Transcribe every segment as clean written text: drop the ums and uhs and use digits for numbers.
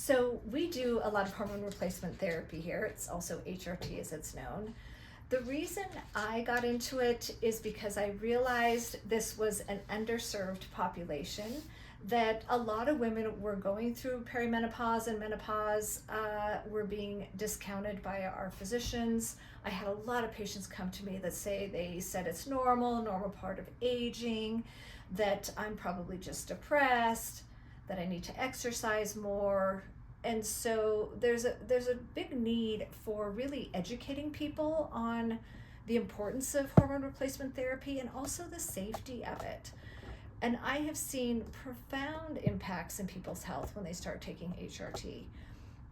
So we do a lot of hormone replacement therapy here. It's also HRT as it's known. The reason I got into it is because I realized this was an underserved population, that a lot of women were going through perimenopause and menopause, were being discounted by our physicians. I had a lot of patients come to me that say they said it's normal part of aging, that I'm probably just depressed, that I need to exercise more. And so there's a big need for really educating people on the importance of hormone replacement therapy and also the safety of it. And I have seen profound impacts in people's health when they start taking HRT.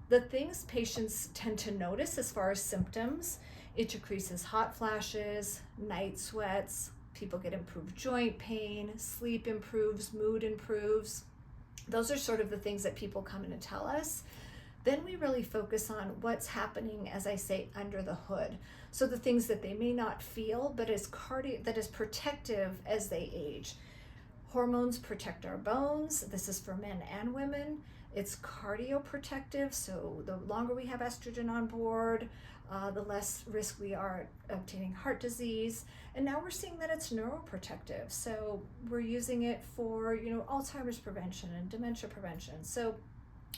The things patients tend to notice as far as symptoms: it decreases hot flashes, night sweats, people get improved joint pain, sleep improves, mood improves. Those are sort of the things that people come in and tell us. Then we really focus on what's happening, as I say, under the hood. So the things that they may not feel, but that is protective as they age. Hormones protect our bones. This is for men and women. It's cardioprotective, so the longer we have estrogen on board, the less risk we are at obtaining heart disease. And now we're seeing that it's neuroprotective. So we're using it for, Alzheimer's prevention and dementia prevention. So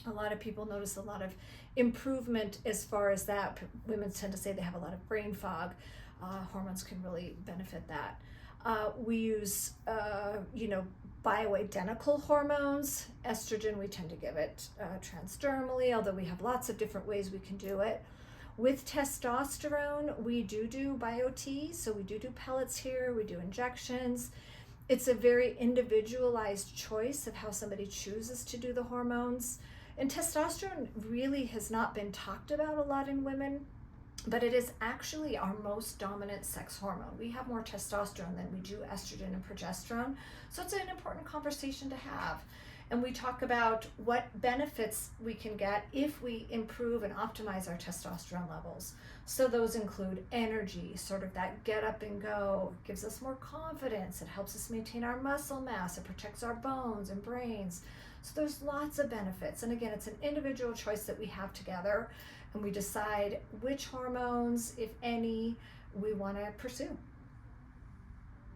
a lot of people notice a lot of improvement as far as that. Women tend to say they have a lot of brain fog. Hormones can really benefit that. We use, bioidentical hormones. Estrogen, we tend to give it transdermally, although we have lots of different ways we can do it. With testosterone, we do BioT, so we do pellets here, we do injections. It's a very individualized choice of how somebody chooses to do the hormones. And testosterone really has not been talked about a lot in women, but it is actually our most dominant sex hormone. We have more testosterone than we do estrogen and progesterone, so it's an important conversation to have. And we talk about what benefits we can get if we improve and optimize our testosterone levels. So those include energy, sort of that get up and go, it gives us more confidence, it helps us maintain our muscle mass, it protects our bones and brains. So there's lots of benefits. And again, it's an individual choice that we have together, and we decide which hormones, if any, we want to pursue.